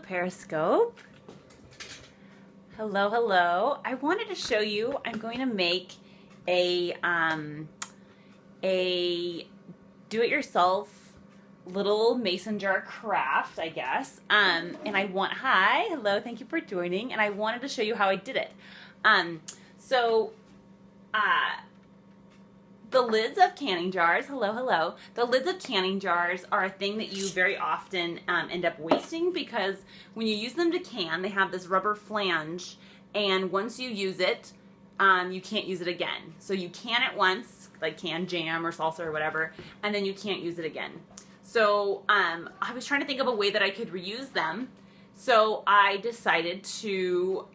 Periscope. Hello, hello. I wanted to show you, I'm going to make a do-it-yourself little mason jar craft, I guess. And I want, hi, hello, thank you for joining. And I wanted to show you how I did it. The lids of canning jars, hello, hello. The lids of canning jars are a thing that you very often end up wasting because when you use them to can, they have this rubber flange, and once you use it, you can't use it again. So you can it once, like can jam or salsa or whatever, and then you can't use it again. So I was trying to think of a way that I could reuse them. So I decided to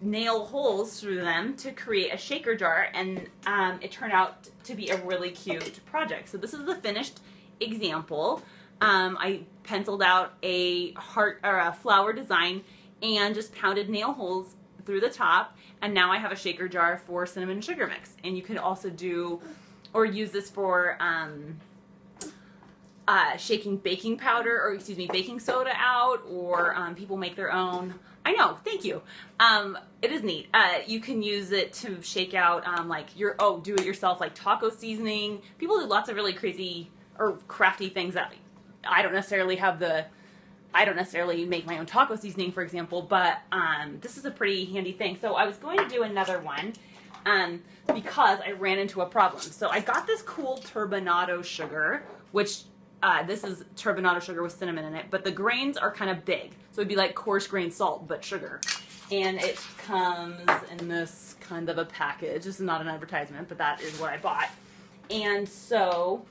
nail holes through them to create a shaker jar, and it turned out to be a really cute project. So this is the finished example. I penciled out a heart or a flower design and just pounded nail holes through the top, and now I have a shaker jar for cinnamon and sugar mix. And you can also do or use this for shaking baking powder, or excuse me, baking soda out, or people make their own. I know, thank you. It is neat. You can use it to shake out like your, do it yourself, like taco seasoning. People do lots of really crazy or crafty things that I don't necessarily make my own taco seasoning, for example, but this is a pretty handy thing. So I was going to do another one because I ran into a problem. So I got this cool turbinado sugar, which this is turbinado sugar with cinnamon in it, but the grains are kind of big. So it'd be like coarse grain salt, but sugar. And it comes in this kind of a package. This is not an advertisement, but that is what I bought. And so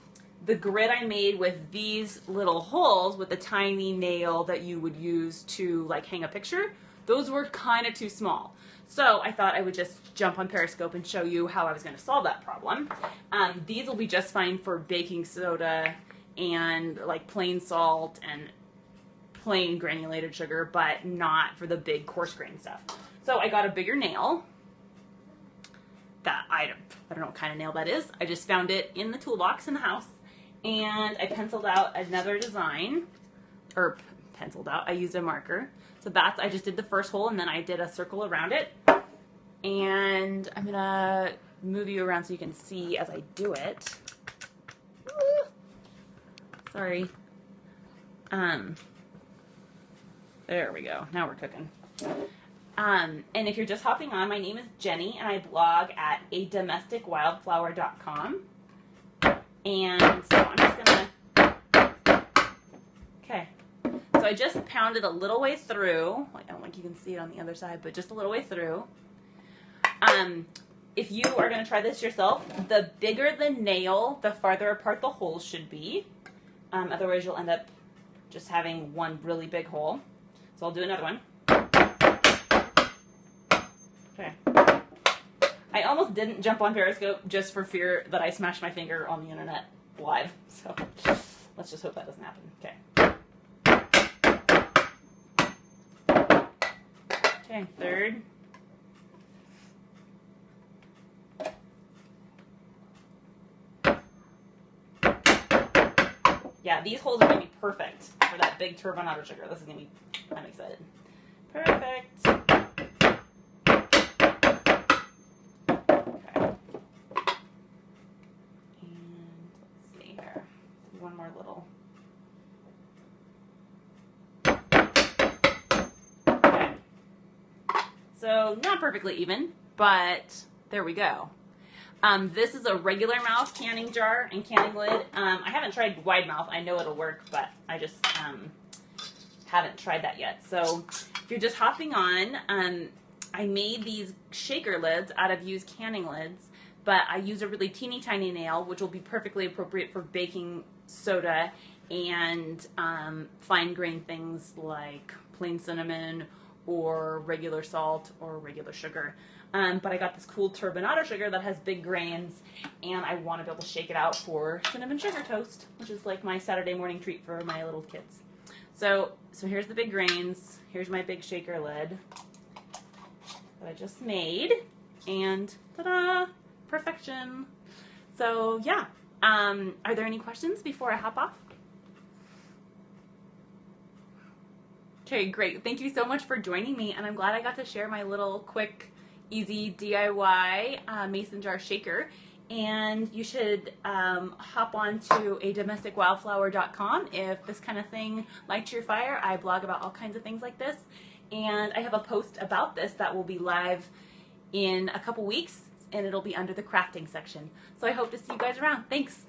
the grid I made with these little holes with a tiny nail that you would use to like hang a picture, those were kind of too small. So I thought I would just jump on Periscope and show you how I was going to solve that problem. These will be just fine for baking soda and like plain salt and plain granulated sugar, but not for the big coarse grain stuff. So I got a bigger nail. That I don't know what kind of nail that is. I just found it in the toolbox in the house, and I penciled out another design, or penciled out, I used a marker. So that's, I just did the first hole, and then I did a circle around it. And I'm gonna move you around so you can see as I do it. Sorry. There we go. Now we're cooking. And if you're just hopping on, my name is Jenny, and I blog at adomesticwildflower.com. And so I'm just gonna, okay. So I just pounded a little way through. I don't think you can see it on the other side, but just a little way through. If you are gonna try this yourself, the bigger the nail, the farther apart the holes should be. Otherwise you'll end up just having one really big hole. So I'll do another one. Okay. I almost didn't jump on Periscope just for fear that I smashed my finger on the internet live. So let's just hope that doesn't happen. Okay. Okay, third. Yeah, these holes are going to be perfect for that big turbinado sugar. This is going to be, I'm excited. Perfect. Okay. And let's see here. One more little. Okay. So not perfectly even, but there we go. This is a regular mouth canning jar and canning lid. I haven't tried wide mouth. I know it'll work, but I just haven't tried that yet. So if you're just hopping on, I made these shaker lids out of used canning lids, but I used a really teeny tiny nail, which will be perfectly appropriate for baking soda and fine grain things like plain cinnamon or regular salt or regular sugar. But I got this cool turbinado sugar that has big grains, and I want to be able to shake it out for cinnamon sugar toast, which is like my Saturday morning treat for my little kids. So here's the big grains. Here's my big shaker lid that I just made, and ta-da, perfection. So yeah, are there any questions before I hop off? Okay, great. Thank you so much for joining me, and I'm glad I got to share my little quick, easy DIY mason jar shaker. And you should hop on to adomesticwildflower.com if this kind of thing lights your fire. I blog about all kinds of things like this, and I have a post about this that will be live in a couple weeks, and it'll be under the crafting section. So I hope to see you guys around. Thanks.